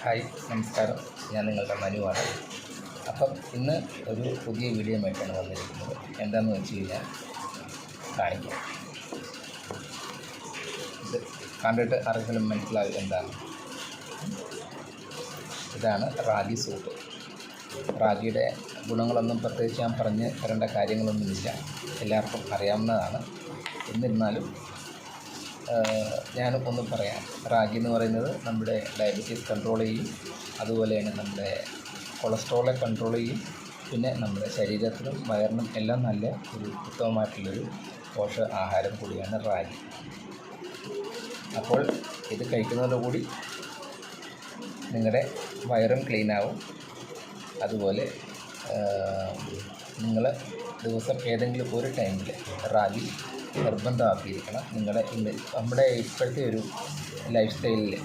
Hi നമസ്കാരം, ഞാൻ നിങ്ങളുടെ മനുവാണ്. അപ്പം ഇന്ന് ഒരു പുതിയ വീഡിയോയുമായിട്ടാണ് വന്നിരിക്കുന്നത്. എന്താണെന്ന് വെച്ച് കഴിഞ്ഞാൽ കാണിക്കാം. ഇത് കണ്ടിട്ട് ആർക്കെങ്കിലും മനസ്സിലാകും എന്താണ്. ഇതാണ് റാഗി സൂപ്പ്. റാഗിയുടെ ഗുണങ്ങളൊന്നും പ്രത്യേകിച്ച് ഞാൻ പറഞ്ഞ് തരേണ്ട കാര്യങ്ങളൊന്നുമില്ല, എല്ലാവർക്കും അറിയാവുന്നതാണ്. എന്നിരുന്നാലും ഞാനും ഒന്ന് പറയാം. റാഗി എന്ന് പറയുന്നത് നമ്മുടെ ഡയബറ്റീസ് കൺട്രോൾ ചെയ്യും, അതുപോലെ തന്നെ നമ്മുടെ കൊളസ്ട്രോളെ കൺട്രോൾ ചെയ്യും, പിന്നെ നമ്മുടെ ശരീരത്തിനും വയറിനും എല്ലാം നല്ല ഒരു ഉത്തമമായിട്ടുള്ളൊരു പോഷകാഹാരം കൂടിയാണ് റാഗി. അപ്പോൾ ഇത് കഴിക്കുന്നതോടുകൂടി നിങ്ങളുടെ വയറും ക്ലീനാവും. അതുപോലെ നിങ്ങൾ ദിവസം ഏതെങ്കിലും ഒരു ടൈമിൽ റാഗി നിർബന്ധമാക്കിയിരിക്കണം നമ്മുടെ ഇപ്പോഴത്തെ ഒരു ലൈഫ് സ്റ്റൈലിൽ.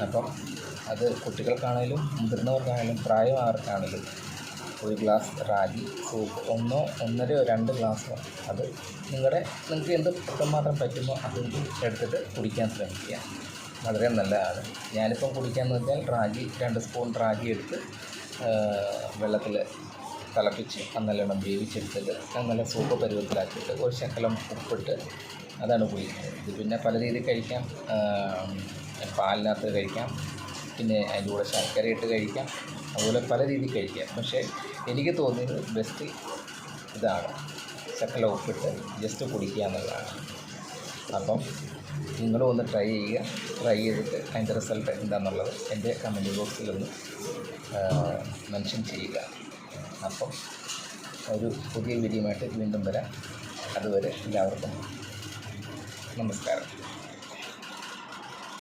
അപ്പം അത് കുട്ടികൾക്കാണെങ്കിലും മുതിർന്നവർക്കാണെങ്കിലും പ്രായമായവർക്കാണെങ്കിലും ഒരു ഗ്ലാസ് റാഗി സൂപ്പ്, 1 1.5 2 ഗ്ലാസ് അത് നിങ്ങൾക്ക് എന്ത് എത്രമാത്രം പറ്റുമോ അത് എടുത്തിട്ട് കുടിക്കാൻ ശ്രമിക്കുക. വളരെ നല്ലതാണ്. ഞാനിപ്പം കുടിക്കാമെന്ന് വെച്ചാൽ റാഗി 2 സ്പൂൺ റാഗി എടുത്ത് വെള്ളത്തിൽ തിളപ്പിച്ച് നല്ലോണം വേവിച്ചെടുത്തിട്ട് നല്ല സൂപ്പ് പരുവത്തിലാക്കിയിട്ട് ഒരു ശകലം ഉപ്പിട്ട് അതാണ് കുടിക്കുന്നത്. ഇത് പിന്നെ പല രീതിയിൽ കഴിക്കാം. പാലിനകത്ത് കഴിക്കാം, പിന്നെ അതിൻ്റെ കൂടെ ശർക്കര ഇട്ട് കഴിക്കാം, അതുപോലെ പല രീതിയിൽ കഴിക്കാം. പക്ഷേ എനിക്ക് തോന്നിയത് ബെസ്റ്റ് ഇതാണ്, ശകലം ഉപ്പിട്ട് ജസ്റ്റ് കുടിക്കുക എന്നുള്ളതാണ്. അപ്പം നിങ്ങളും ഒന്ന് ട്രൈ ചെയ്യുക. ട്രൈ ചെയ്തിട്ട് അതിൻ്റെ റിസൾട്ട് എന്താണെന്നുള്ളത് എൻ്റെ കമൻറ്റ് ബോക്സിലൊന്ന് മെൻഷൻ ചെയ്യുക. അപ്പം ഒരു പുതിയ വീഡിയോയുമായിട്ട് വീണ്ടും വരാം. അതുവരെ എല്ലാവർക്കും നമസ്കാരം.